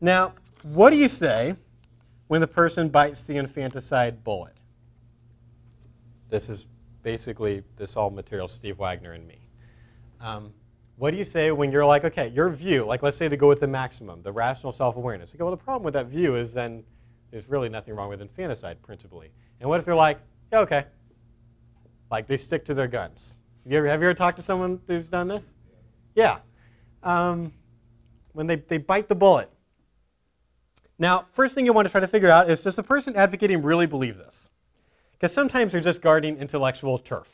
Now, what do you say when the person bites the infanticide bullet? This is basically this all material, Steve Wagner and me. What do you say when you're like, okay, your view, like let's say to go with the maximum, the rational self-awareness. You go, well, the problem with that view is then there's really nothing wrong with infanticide, principally. And what if they're like, yeah, okay. Like they stick to their guns. Have you ever talked to someone who's done this? Yeah. When they bite the bullet. Now, first thing you want to try to figure out is, does the person advocating really believe this? Because sometimes they're just guarding intellectual turf,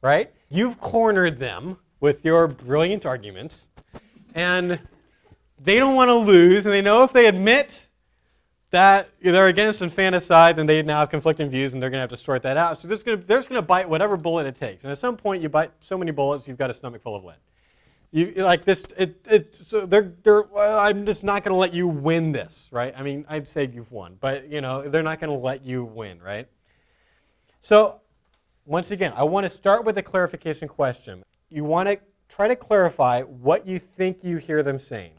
right? You've cornered them with your brilliant arguments, and they don't want to lose, and they know if they admit that they're against infanticide, then they now have conflicting views, and they're going to have to sort that out. So they're just going to bite whatever bullet it takes. And at some point, you bite so many bullets, you've got a stomach full of lead. You're like this. So well, I'm just not going to let you win this, right? I mean, I'd say you've won, but they're not going to let you win, right? So once again, I want to start with a clarification question. You want to try to clarify what you think you hear them saying.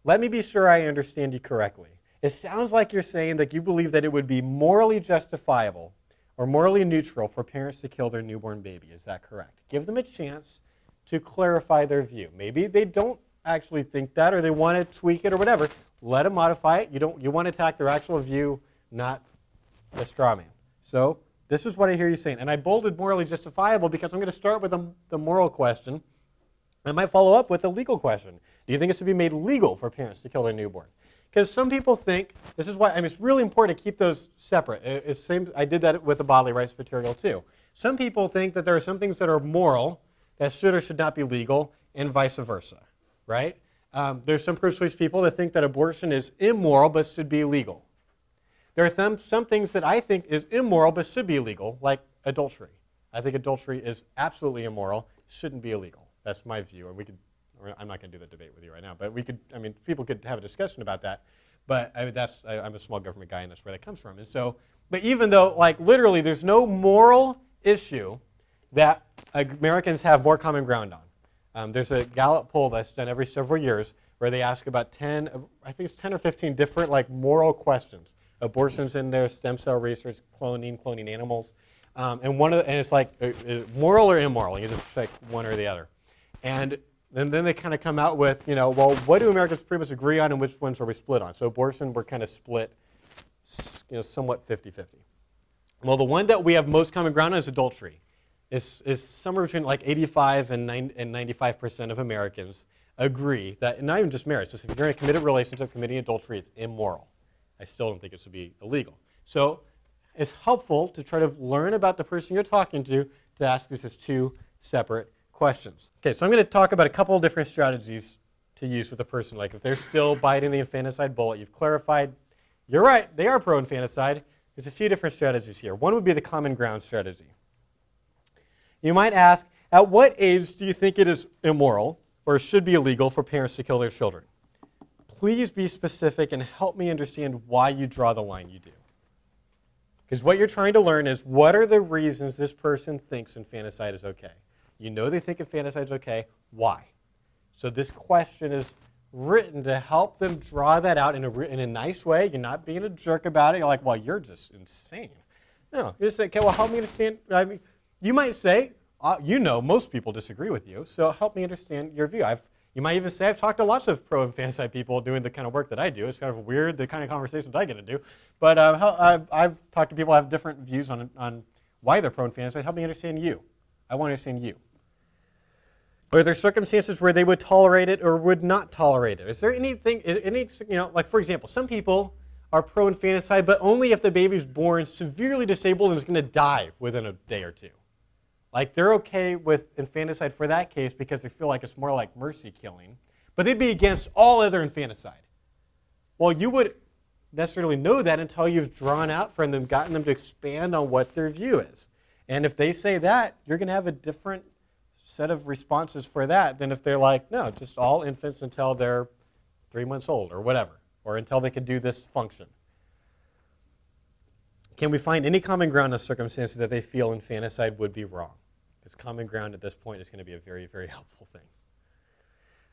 Let me be sure I understand you correctly. It sounds like you're saying that you believe that it would be morally justifiable or morally neutral for parents to kill their newborn baby. Is that correct? Give them a chance to clarify their view. Maybe they don't actually think that, or they want to tweak it or whatever. Let them modify it. You want to attack their actual view, not the straw man. So this is what I hear you saying. And I bolded morally justifiable because I'm going to start with the moral question. I might follow up with a legal question. Do you think it should be made legal for parents to kill their newborn? Because some people think, this is why, it's really important to keep those separate. I did that with the bodily rights material too. Some people think that there are some things that are moral that should or should not be legal, and vice versa, right? There's some pro-choice people that think that abortion is immoral but should be legal. There are some things that I think is immoral but should be illegal, like adultery. I think adultery is absolutely immoral, shouldn't be illegal. That's my view, and I'm not going to do the debate with you right now, but people could have a discussion about that. But I'm a small government guy, and that's where that comes from. And so, but even though, like literally, there's no moral issue that Americans have more common ground on. There's a Gallup poll that's done every several years where they ask about 10 or 15 different moral questions. Abortion's in there, stem cell research, cloning animals, and it's like moral or immoral. You just check one or the other, and then they kind of come out with well, what do Americans pretty much agree on, and which ones are we split on? So abortion, we're kind of split, somewhat 50-50. Well, the one that we have most common ground on is adultery. Is somewhere between 85 and 95% of Americans agree that, and not even just marriage, so if you're in a committed relationship, committing adultery is immoral. I still don't think it should be illegal. So it's helpful to try to learn about the person you're talking to ask these as two separate questions. Okay, so I'm going to talk about a couple of different strategies to use with a person. Like if they're still biting the infanticide bullet, you've clarified, you're right, they are pro-infanticide. There's a few different strategies here. One would be the common ground strategy. You might ask, at what age do you think it is immoral or should be illegal for parents to kill their children? Please be specific and help me understand why you draw the line you do. Because what you're trying to learn is, what are the reasons this person thinks infanticide is okay? You know they think infanticide is okay. Why? So this question is written to help them draw that out in a nice way. You're not being a jerk about it. You're like, well, you're just insane. No, you're just saying, okay, well, help me understand. You might say, most people disagree with you, so help me understand your view. You might even say, I've talked to lots of pro-infanticide people doing the kind of work that I do. It's kind of weird, the kind of conversations I get to do. But I've talked to people who have different views on why they're pro-infanticide. Help me understand you. I want to understand you. Are there circumstances where they would tolerate it or would not tolerate it? Is there anything, like for example, some people are pro-infanticide, but only if the baby's born severely disabled and is going to die within a day or two. Like they're okay with infanticide for that case because they feel like it's more like mercy killing, but they'd be against all other infanticide. Well, you would necessarily know that until you've drawn out from them, gotten them to expand on what their view is. And if they say that, you're going to have a different set of responses for that than if they're like, no, just all infants until they're 3 months old or whatever, or until they can do this function. Can we find any common ground in circumstances that they feel infanticide would be wrong? Because common ground at this point is going to be a very, very helpful thing.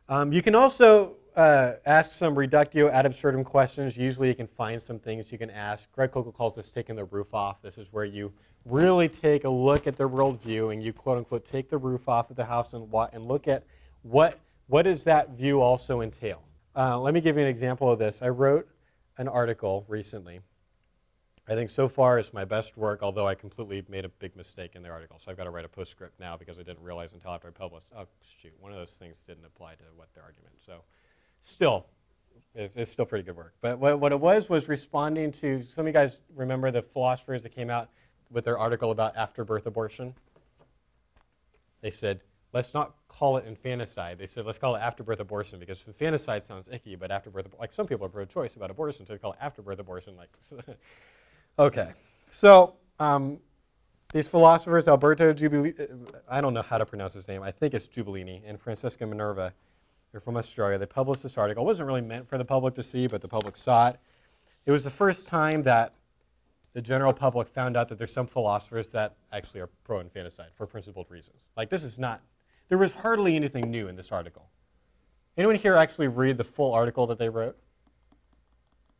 You can also ask some reductio ad absurdum questions. Usually you can find some things you can ask. Greg Koukl calls this taking the roof off. This is where you really take a look at their worldview and you quote unquote take the roof off of the house and look at what does that view also entail. Let me give you an example of this. I wrote an article recently. I think so far it's my best work, although I completely made a big mistake in the article. So I've got to write a postscript now because I didn't realize until after I published. Oh, shoot, one of those things didn't apply to what their argument. So still, it's still pretty good work. But what it was responding to, some of you guys remember the philosophers that came out with their article about after-birth abortion? They said, let's not call it infanticide. They said, let's call it after-birth abortion because infanticide sounds icky, but after-birth, like some people are pro-choice about abortion, so they call it after-birth abortion. Like, okay, so these philosophers, Alberto Giubilini, I don't know how to pronounce his name. I think it's Giubilini, and Francesca Minerva. They're from Australia. They published this article. It wasn't really meant for the public to see, but the public saw it. It was the first time that the general public found out that there's some philosophers that actually are pro-infanticide for principled reasons. Like this is not, there was hardly anything new in this article. Anyone here actually read the full article that they wrote?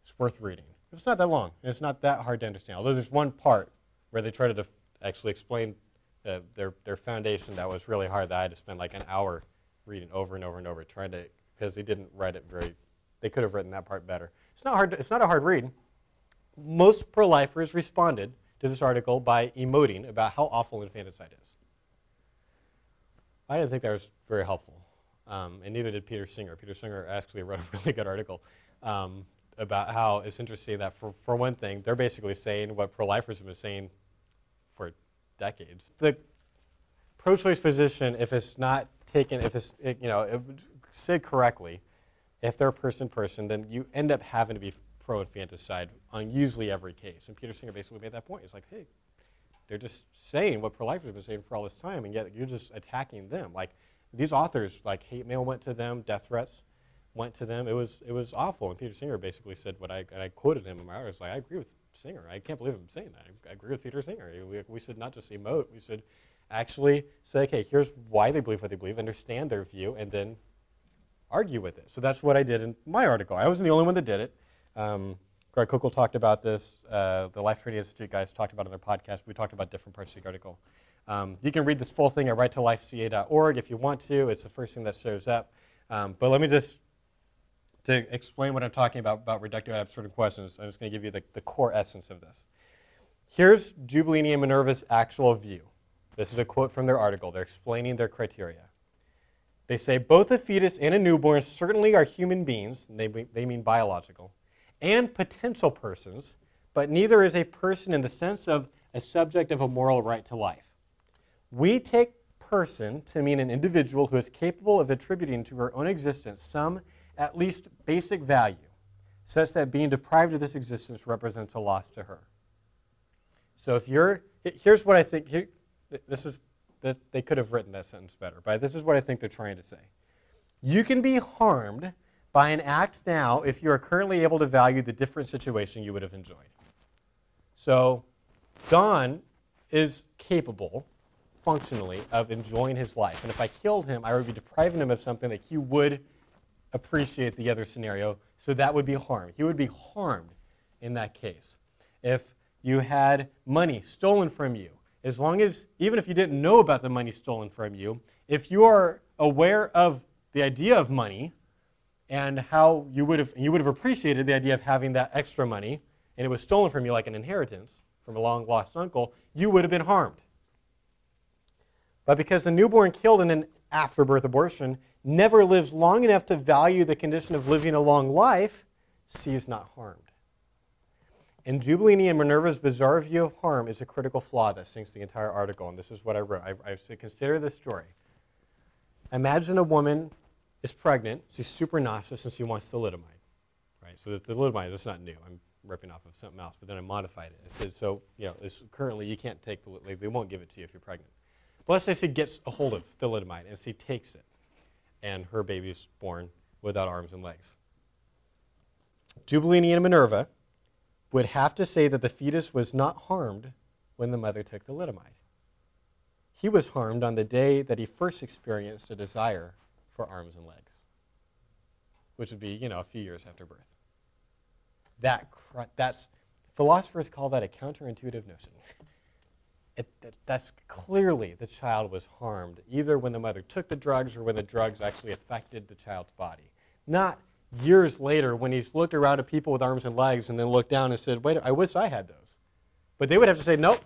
It's worth reading. It's not that long, and it's not that hard to understand. Although there's one part where they try to actually explain their foundation that was really hard that I had to spend like an hour reading over and over and over trying to, because they didn't write it very, they could have written that part better. It's not hard, it's not a hard read. Most pro-lifers responded to this article by emoting about how awful infanticide is. I didn't think that was very helpful, and neither did Peter Singer. Peter Singer actually wrote a really good article about how it's interesting that for one thing, they're basically saying what pro-lifers have been saying for decades. The pro-choice position, if it's not taken, if it's said correctly, if they're person, then you end up having to be pro-infanticide on usually every case. And Peter Singer basically made that point. He's like, hey, they're just saying what pro-lifers have been saying for all this time, and yet you're just attacking them. Like these authors, like hate mail went to them, death threats went to them. It was awful. And Peter Singer basically said what I quoted him in my article. I was like, I agree with Singer. I can't believe I'm saying that. I agree with Peter Singer. We should not just emote. We should actually say, okay, here's why they believe what they believe, understand their view, and then argue with it. So that's what I did in my article. I wasn't the only one that did it. Greg Koukl talked about this. The Life Training Institute guys talked about it on their podcast. We talked about different parts of the article. You can read this full thing at writetolifeca.org if you want to. It's the first thing that shows up. But let me just, to explain what I'm talking about reductio ad absurdum questions, I'm just going to give you the core essence of this. Here's Giubilini and Minerva's actual view. This is a quote from their article. They're explaining their criteria. They say, both a fetus and a newborn certainly are human beings, and they mean biological, and potential persons, but neither is a person in the sense of a subject of a moral right to life. We take person to mean an individual who is capable of attributing to her own existence some at least basic value, such that being deprived of this existence represents a loss to her. So if here's what I think, they could have written that sentence better, but this is what I think they're trying to say. You can be harmed by an act now if you are currently able to value the different situation you would have enjoyed. So Don is capable, functionally, of enjoying his life. And if I killed him, I would be depriving him of something that he would appreciate the other scenario, so that would be harm. He would be harmed in that case. If you had money stolen from you, as long as, even if you didn't know about the money stolen from you, if you are aware of the idea of money and how you would have appreciated the idea of having that extra money, and it was stolen from you like an inheritance from a long lost uncle, you would have been harmed. But because the newborn killed in an afterbirth abortion never lives long enough to value the condition of living a long life, she is not harmed. And Giubilini and Minerva's bizarre view of harm is a critical flaw that sinks the entire article, and this is what I wrote. I said, consider this story. Imagine a woman is pregnant, she's super nauseous, and she wants thalidomide. Right? So the thalidomide is not new. I'm ripping off of something else, but then I modified it. I said, so currently you can't take they won't give it to you if you're pregnant. But let's say she gets a hold of thalidomide and she takes it, and her baby's born without arms and legs. Giubilini and Minerva would have to say that the fetus was not harmed when the mother took the thalidomide. He was harmed on the day that he first experienced a desire for arms and legs. which would be, a few years after birth. That's philosophers call that a counterintuitive notion. That's clearly the child was harmed, either when the mother took the drugs or when the drugs actually affected the child's body. Not years later when he's looked around at people with arms and legs and then looked down and said, wait, I wish I had those. But they would have to say, nope,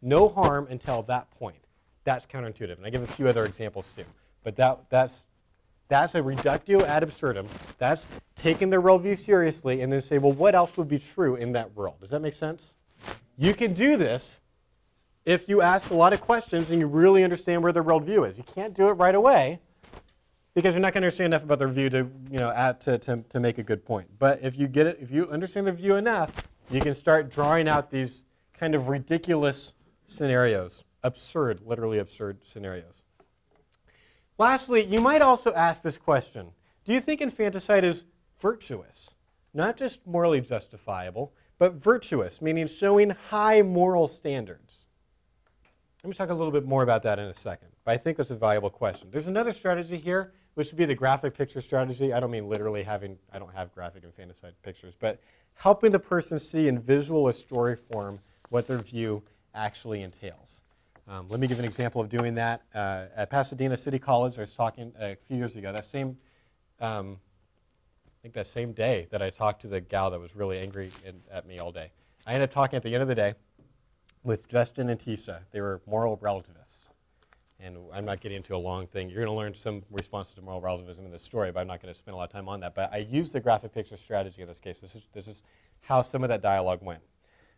no harm until that point. That's counterintuitive. And I give a few other examples too. But that's a reductio ad absurdum. That's taking their worldview seriously and then say, well, what else would be true in that world? Does that make sense? You can do this if you ask a lot of questions and you really understand where their worldview is. You can't do it right away because you're not going to understand enough about their view to make a good point. But if you get it, if you understand the view enough, you can start drawing out these kind of ridiculous scenarios, absurd, literally absurd scenarios. Lastly, you might also ask this question: do you think infanticide is virtuous? Not just morally justifiable, but virtuous, meaning showing high moral standards. Let me talk a little bit more about that in a second, but I think that's a valuable question. There's another strategy here, which would be the graphic picture strategy. I don't mean literally I don't have graphic infanticide pictures, but helping the person see in visual or story form what their view actually entails. Let me give an example of doing that. At Pasadena City College, I was talking a few years ago, I think that same day that I talked to the gal that was really angry at me all day. I ended up talking at the end of the day with Justin and Tisha. They were moral relativists. And I'm not getting into a long thing. You're going to learn some responses to moral relativism in this story, but I'm not going to spend a lot of time on that. But I used the graphic picture strategy in this case. This is how some of that dialogue went.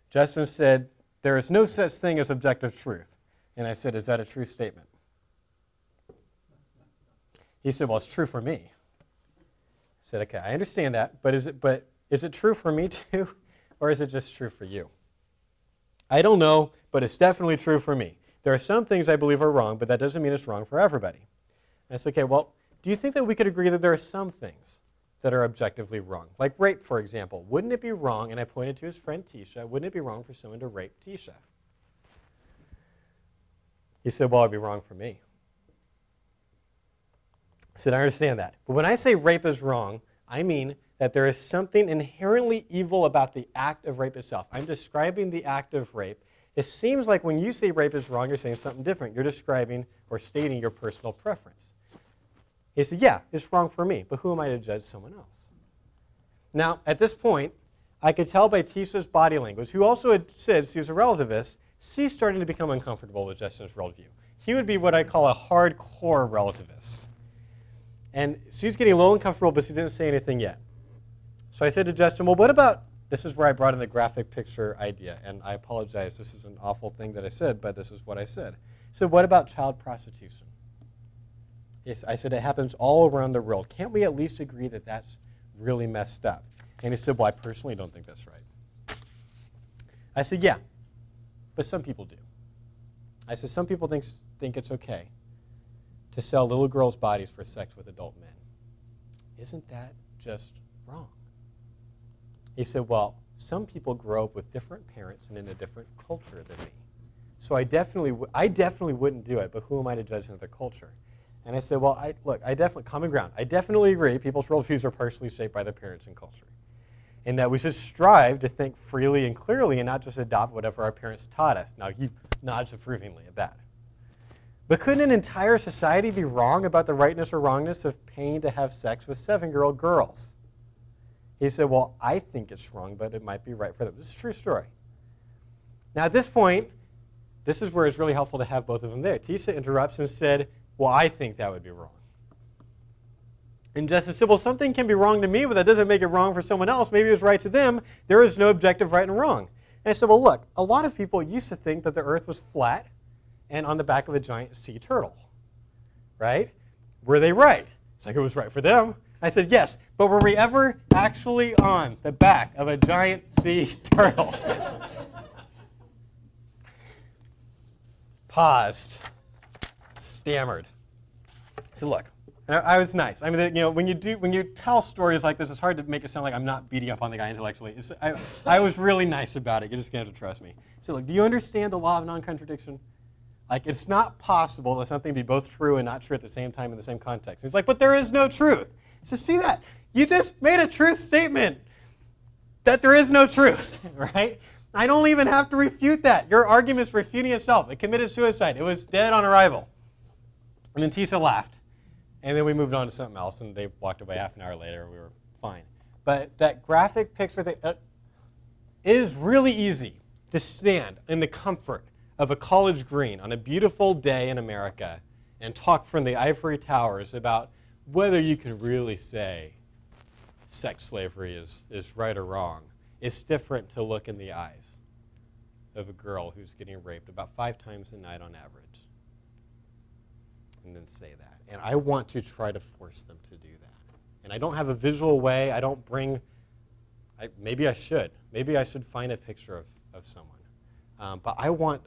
Justin said, there is no such thing as objective truth. And I said, is that a true statement? He said, well, it's true for me. I said, okay, I understand that, but is it true for me too, or is it just true for you? I don't know, but it's definitely true for me. There are some things I believe are wrong, but that doesn't mean it's wrong for everybody. And I said, okay, well, do you think that we could agree that there are some things that are objectively wrong? Like rape, for example. Wouldn't it be wrong, and I pointed to his friend Tisha, wouldn't it be wrong for someone to rape Tisha? He said, well, it'd be wrong for me. I said, I understand that. But when I say rape is wrong, I mean that there is something inherently evil about the act of rape itself. I'm describing the act of rape. It seems like when you say rape is wrong, you're saying something different. You're describing or stating your personal preference. He said, yeah, it's wrong for me, but who am I to judge someone else? Now, at this point, I could tell by Tisha's body language, who also had said she was a relativist, she's starting to become uncomfortable with Justin's worldview. He would be what I call a hardcore relativist. And she's getting a little uncomfortable, but she didn't say anything yet. So I said to Justin, well, what about, this is where I brought in the graphic picture idea, and I apologize, this is an awful thing that I said, but this is what I said. So what about child prostitution? Yes, I said it happens all around the world. Can't we at least agree that that's really messed up? And he said, well, I personally don't think that's right. I said, yeah, but some people do. I said, some people think it's okay to sell little girls' bodies for sex with adult men. Isn't that just wrong? He said, well, some people grow up with different parents and in a different culture than me. So I definitely wouldn't do it, but who am I to judge another culture? And I said, well, common ground. I definitely agree people's worldviews are partially shaped by their parents and culture. And that we should strive to think freely and clearly and not just adopt whatever our parents taught us. Now, he nods approvingly at that. But couldn't an entire society be wrong about the rightness or wrongness of paying to have sex with 7-year-old girls? He said, well, I think it's wrong, but it might be right for them. This is a true story. Now, at this point, this is where it's really helpful to have both of them there. Tisha interrupts and said, well, I think that would be wrong. And Justin said, well, something can be wrong to me, but that doesn't make it wrong for someone else. Maybe it's right to them. There is no objective right and wrong. And I said, well, look, a lot of people used to think that the earth was flat and on the back of a giant sea turtle, right? Were they right? It's like it was right for them. I said, yes, but were we ever actually on the back of a giant sea turtle? Paused, stammered. I said, look, I was nice. I mean, when you tell stories like this, it's hard to make it sound like I'm not beating up on the guy intellectually. I was really nice about it. You're just going to have to trust me. So look, do you understand the law of non-contradiction? Like, it's not possible that something be both true and not true at the same time in the same context. He's like, but there is no truth. So see that? You just made a truth statement that there is no truth, right? I don't even have to refute that. Your argument's refuting itself. It committed suicide. It was dead on arrival. And then Tisa laughed. And then we moved on to something else, and they walked away half an hour later, and we were fine. But that graphic picture thing, it is really easy to stand in the comfort of a college green on a beautiful day in America and talk from the ivory towers about whether you can really say sex slavery is right or wrong. It's different to look in the eyes of a girl who's getting raped about 5 times a night on average and then say that. And I want to try to force them to do that. And I don't have a visual way. I don't bring, maybe I should. Maybe I should find a picture of someone. But I want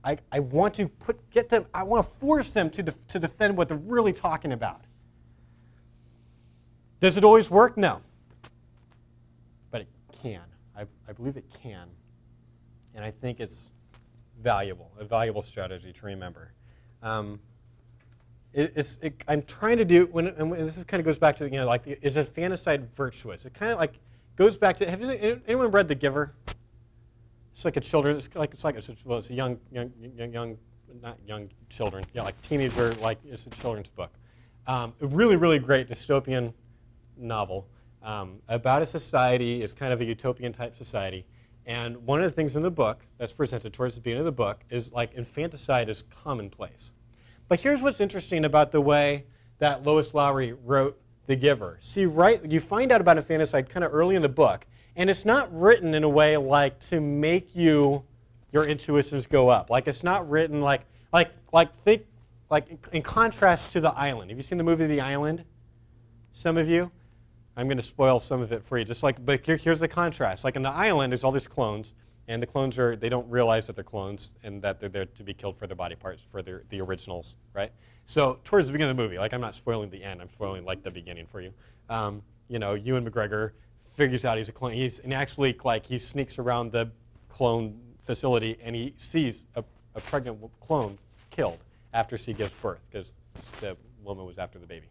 to get them, I want to force them to defend what they're really talking about. Does it always work? No. But it can. I believe it can. And I think it's valuable, a valuable strategy to remember. I'm trying to do, and this kind of goes back to, like, is infanticide virtuous? It kind of like goes back to, have anyone read The Giver? It's like a children, it's a young, not young children, yeah, like teenager, like it's a children's book. A really, really great dystopian novel about a society, it's kind of a utopian type society. And one of the things in the book that's presented towards the beginning of the book is like infanticide is commonplace. But here's what's interesting about the way that Lois Lowry wrote The Giver. See, you find out about infanticide kind of early in the book, and it's not written in a way like to make your intuitions go up. Like it's not written like in contrast to The Island. Have you seen the movie The Island? Some of you? I'm going to spoil some of it for you. But here's the contrast. Like in The Island, there's all these clones, and the clones they don't realize that they're clones and that they're there to be killed for their body parts, for the originals, right? So towards the beginning of the movie, like I'm not spoiling the end, I'm spoiling like the beginning for you. Ewan McGregor figures out he's a clone. He sneaks around the clone facility and he sees a pregnant clone killed after she gives birth because the woman was after the baby.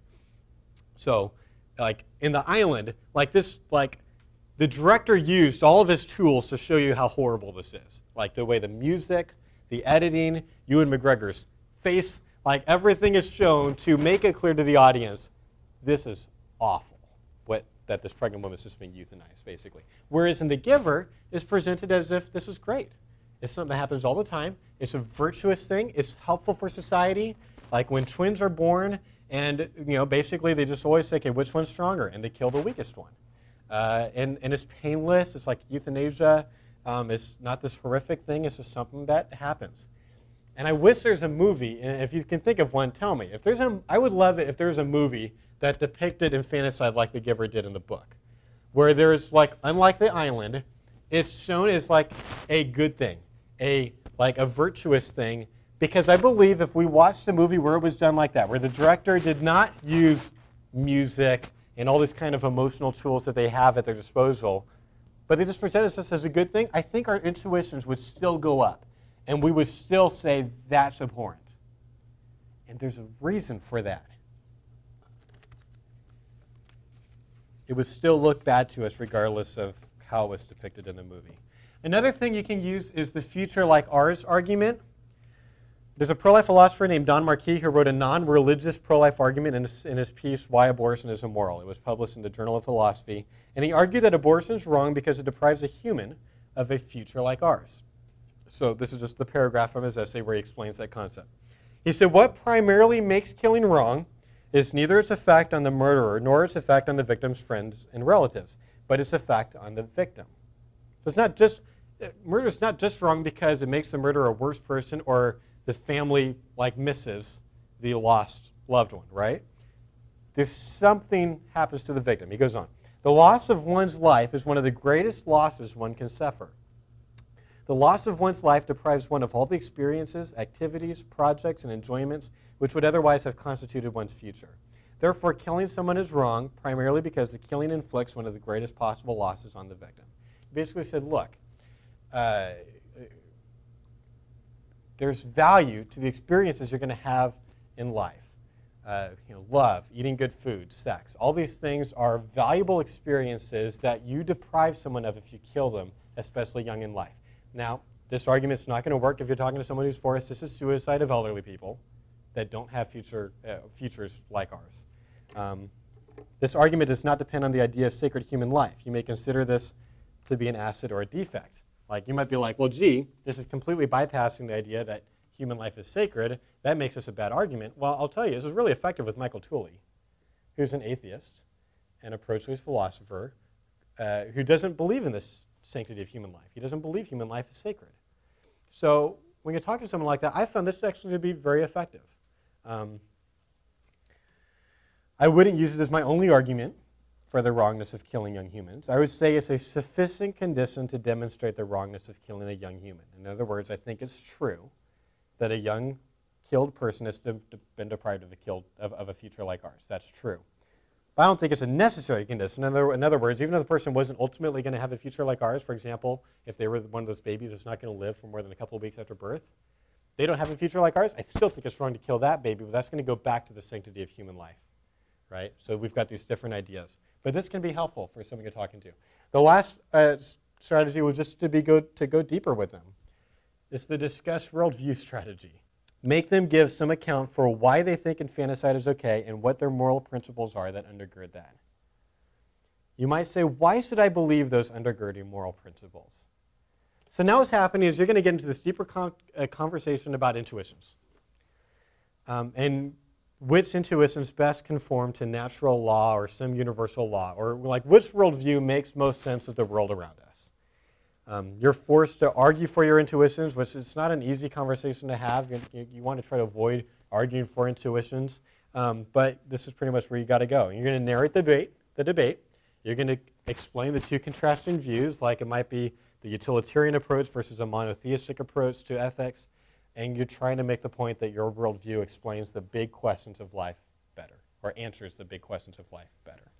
So, like in The Island, the director used all of his tools to show you how horrible this is. Like the way the music, the editing, Ewan McGregor's face, like everything is shown to make it clear to the audience, this is awful, that this pregnant woman is just being euthanized, basically. Whereas in The Giver, it's presented as if this is great. It's something that happens all the time. It's a virtuous thing. It's helpful for society. Like when twins are born, and basically they just always say, okay, which one's stronger? And they kill the weakest one. And it's painless. It's like euthanasia. It's not this horrific thing. It's just something that happens. And I wish there's a movie, and if you can think of one, tell me. I would love it if there's a movie that depicted infanticide like The Giver did in the book, where there's like, unlike The Island, it's shown as like a good thing, like a virtuous thing, because I believe if we watched a movie where it was done like that, where the director did not use music and all these kind of emotional tools that they have at their disposal, but they just presented this as a good thing, I think our intuitions would still go up, and we would still say that's abhorrent. And there's a reason for that. It would still look bad to us regardless of how it was depicted in the movie. Another thing you can use is the future like ours argument. There's a pro-life philosopher named Don Marquis who wrote a non-religious pro-life argument in his piece, Why Abortion is Immoral. It was published in the Journal of Philosophy. And he argued that abortion is wrong because it deprives a human of a future like ours. So this is just the paragraph from his essay where he explains that concept. He said, what primarily makes killing wrong is neither its effect on the murderer nor its effect on the victim's friends and relatives, but its effect on the victim. So it's not just, murder is not just wrong because it makes the murderer a worse person or the family misses the lost loved one, right? There's something happens to the victim. He goes on. The loss of one's life is one of the greatest losses one can suffer. The loss of one's life deprives one of all the experiences, activities, projects, and enjoyments which would otherwise have constituted one's future. Therefore, killing someone is wrong primarily because the killing inflicts one of the greatest possible losses on the victim. He basically said, look, there's value to the experiences you're going to have in life. love, eating good food, sex. All these things are valuable experiences that you deprive someone of if you kill them, especially young in life. Now, this argument's not going to work if you're talking to someone who's for assisted suicide of elderly people that don't have futures like ours. This argument does not depend on the idea of sacred human life. You may consider this to be an asset or a defect. Like, you might be like, well, gee, this is completely bypassing the idea that human life is sacred. That makes this a bad argument. Well, I'll tell you, this is really effective with Michael Tooley, who's an atheist and a pro-choice philosopher who doesn't believe in this sanctity of human life. He doesn't believe human life is sacred. So when you're talking to someone like that, I found this actually to be very effective. I wouldn't use it as my only argument for the wrongness of killing young humans. I would say it's a sufficient condition to demonstrate the wrongness of killing a young human. In other words, I think it's true that a young killed person has been deprived of a future like ours. That's true. But I don't think it's a necessary condition. In other words, even if the person wasn't ultimately going to have a future like ours, for example, if they were one of those babies that's not going to live for more than a couple of weeks after birth, they don't have a future like ours, I still think it's wrong to kill that baby, but that's going to go back to the sanctity of human life, right? So we've got these different ideas. But this can be helpful for someone you're talking to. The last strategy was just to go deeper with them. It's the discuss worldview strategy. Make them give some account for why they think infanticide is okay and what their moral principles are that undergird that. You might say, why should I believe those undergirding moral principles? So now what's happening is you're going to get into this deeper conversation about intuitions. And which intuitions best conform to natural law or some universal law, or like which worldview makes most sense of the world around us. You're forced to argue for your intuitions, which is not an easy conversation to have. You want to try to avoid arguing for intuitions, but this is pretty much where you got to go. You're going to narrate the debate. You're going to explain the two contrasting views, like it might be the utilitarian approach versus a monotheistic approach to ethics, and you're trying to make the point that your worldview explains the big questions of life better, or answers the big questions of life better.